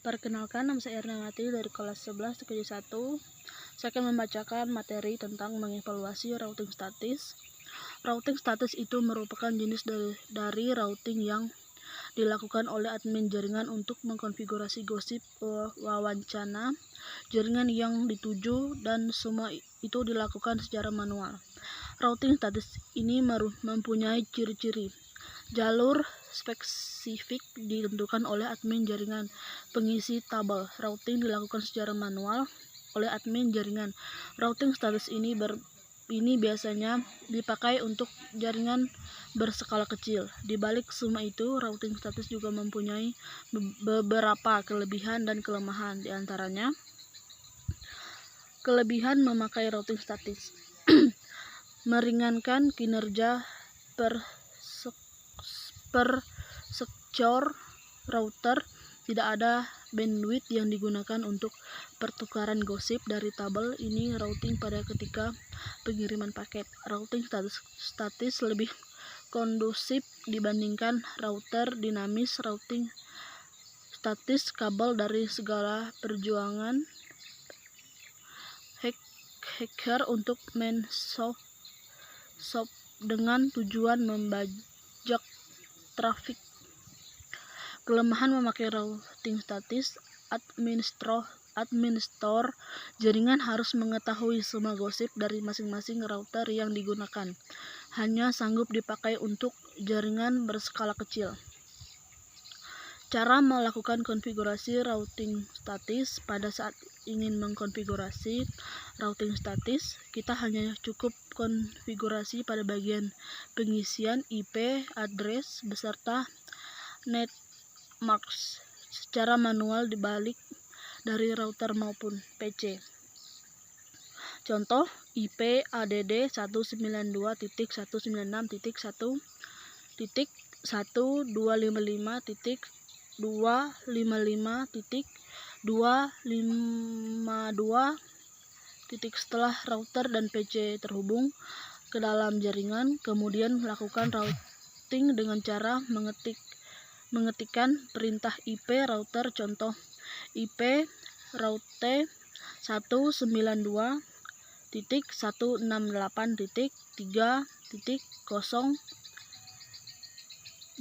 Perkenalkan, nama saya Ernawati dari kelas 11 TKJ 1. Saya akan membacakan materi tentang mengevaluasi routing statis. Routing statis itu merupakan jenis dari routing yang dilakukan oleh admin jaringan untuk mengkonfigurasi gosip wawancara jaringan yang dituju, dan semua itu dilakukan secara manual. Routing statis ini mempunyai ciri-ciri. Jalur spesifik ditentukan oleh admin jaringan. Pengisi tabel routing dilakukan secara manual oleh admin jaringan. Routing statis ini biasanya dipakai untuk jaringan berskala kecil. Di balik semua itu, routing statis juga mempunyai beberapa kelebihan dan kelemahan. Di antaranya, kelebihan memakai routing statis meringankan kinerja per secure router. Tidak ada bandwidth yang digunakan untuk pertukaran gosip dari tabel ini routing pada ketika pengiriman paket. Routing statis lebih kondusif dibandingkan router dinamis. Routing statis kabel dari segala perjuangan hacker untuk menshop dengan tujuan membajak trafik. Kelemahan memakai routing statis: administrator jaringan harus mengetahui semua gosip dari masing-masing router yang digunakan. Hanya sanggup dipakai untuk jaringan berskala kecil. Cara melakukan konfigurasi routing statis. Pada saat ingin mengkonfigurasi routing statis, kita hanya cukup konfigurasi pada bagian pengisian IP address beserta netmask secara manual dibalik dari router maupun PC. Contoh, IP add 192.168.255.252. Setelah router dan PC terhubung ke dalam jaringan, kemudian melakukan routing dengan cara mengetikkan perintah IP router. Contoh, IP route 192.168.3.0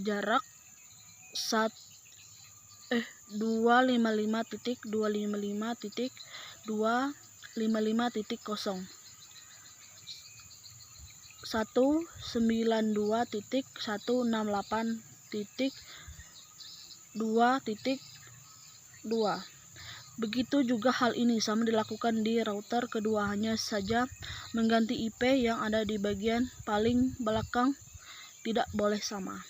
jarak 255.255.255.0 192.168.2.2. Begitu juga hal ini sama dilakukan di router kedua, hanya saja mengganti IP yang ada di bagian paling belakang tidak boleh sama.